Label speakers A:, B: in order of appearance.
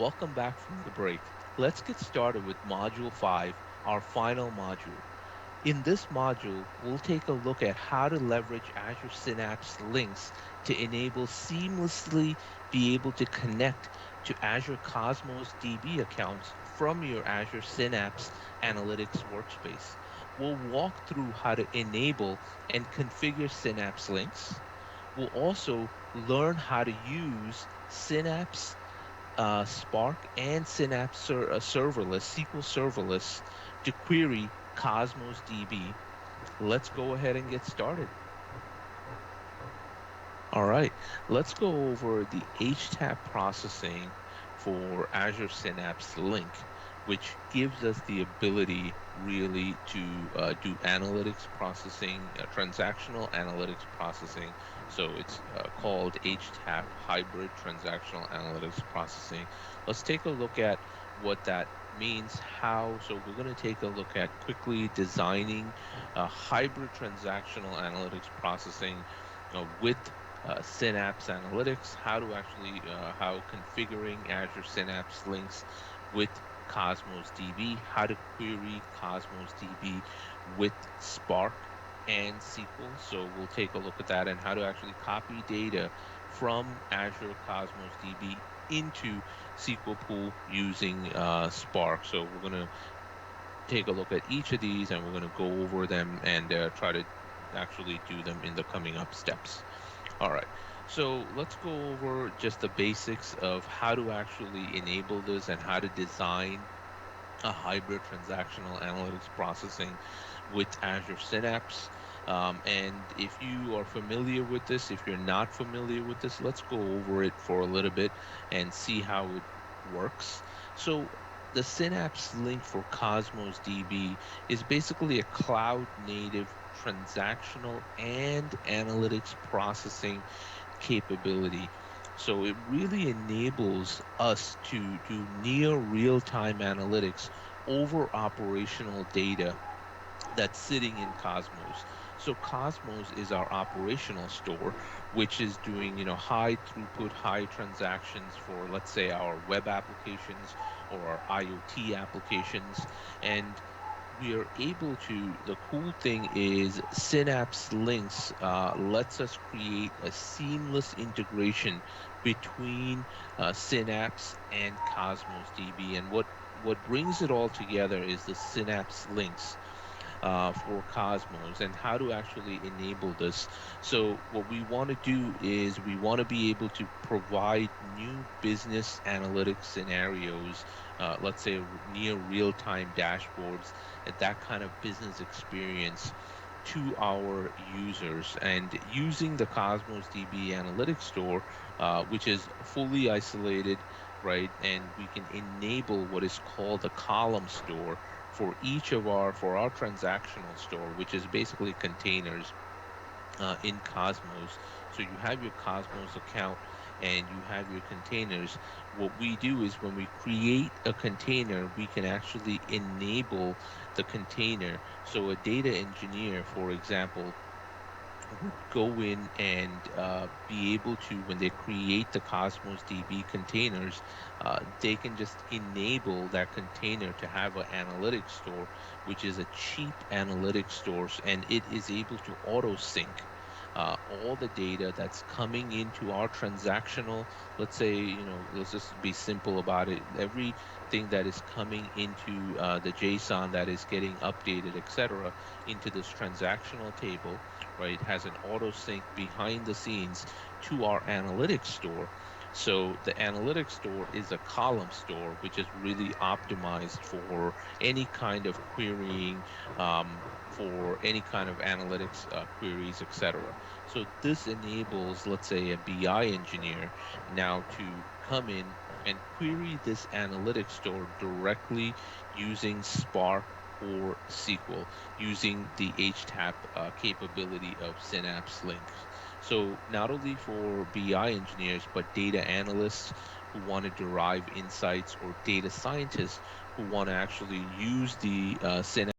A: Welcome back from the break. Let's get started with Module 5, our final module. In this module, we'll take a look at how to leverage Azure Synapse links to enable seamlessly be able to connect to Azure Cosmos DB accounts from your Azure Synapse Analytics workspace. We'll walk through how to enable and configure Synapse links. We'll also learn how to use Synapse Spark and Synapse serverless, SQL serverless to query Cosmos DB. Let's go ahead and get started. All right, let's go over the HTAP processing for Azure Synapse Link, which gives us the ability really to do analytics processing, transactional analytics processing. So it's called HTAP, Hybrid Transactional Analytics Processing. Let's take a look at what that means, how. So we're going to take a look at quickly designing a hybrid transactional analytics processing with Synapse Analytics, how configuring Azure Synapse links with Cosmos DB, how to query Cosmos DB with Spark and SQL. So we'll take a look at that and how to actually copy data from Azure Cosmos DB into SQL Pool using Spark. So we're going to take a look at each of these and we're going to go over them and try to actually do them in the coming up steps. All right, so let's go over just the basics of how to actually enable this and how to design a hybrid transactional analytics processing with Azure Synapse. And if you are familiar with this, if you're not familiar with this, let's go over it for a little bit and see how it works. So the Synapse link for Cosmos DB is basically a cloud native transactional and analytics processing capability. So it really enables us to do near real-time analytics over operational data that's sitting in Cosmos. So Cosmos is our operational store, which is doing, high throughput, high transactions for, let's say, our web applications or our IoT applications. And we are able to, the cool thing is Synapse Links lets us create a seamless integration between Synapse and Cosmos DB. And what brings it all together is the Synapse Links for Cosmos and how to actually enable this. So what we want to do is we want to be able to provide new business analytics scenarios, let's say near real-time dashboards, and that kind of business experience to our users. And using the Cosmos DB Analytics Store, which is fully isolated, right? And we can enable what is called a column store for our transactional store, which is basically containers in Cosmos. So you have your Cosmos account and you have your containers. What we do is when we create a container, we can actually enable the container. So a data engineer, for example, would go in and be able to, when they create the Cosmos DB containers, they can just enable that container to have an analytics store, which is a cheap analytics store, and it is able to auto sync all the data that's coming into our transactional. Let's say, let's just be simple about it. Everything that is coming into the JSON that is getting updated, etc., into this transactional table, right, has an auto sync behind the scenes to our analytics store. So the analytics store is a column store, which is really optimized for any kind of querying, for any kind of analytics queries, etc. So this enables, let's say, a BI engineer now to come in and query this analytics store directly using Spark or SQL, using the HTAP capability of Synapse Links. So not only for BI engineers, but data analysts who want to derive insights or data scientists who want to actually use the Synapse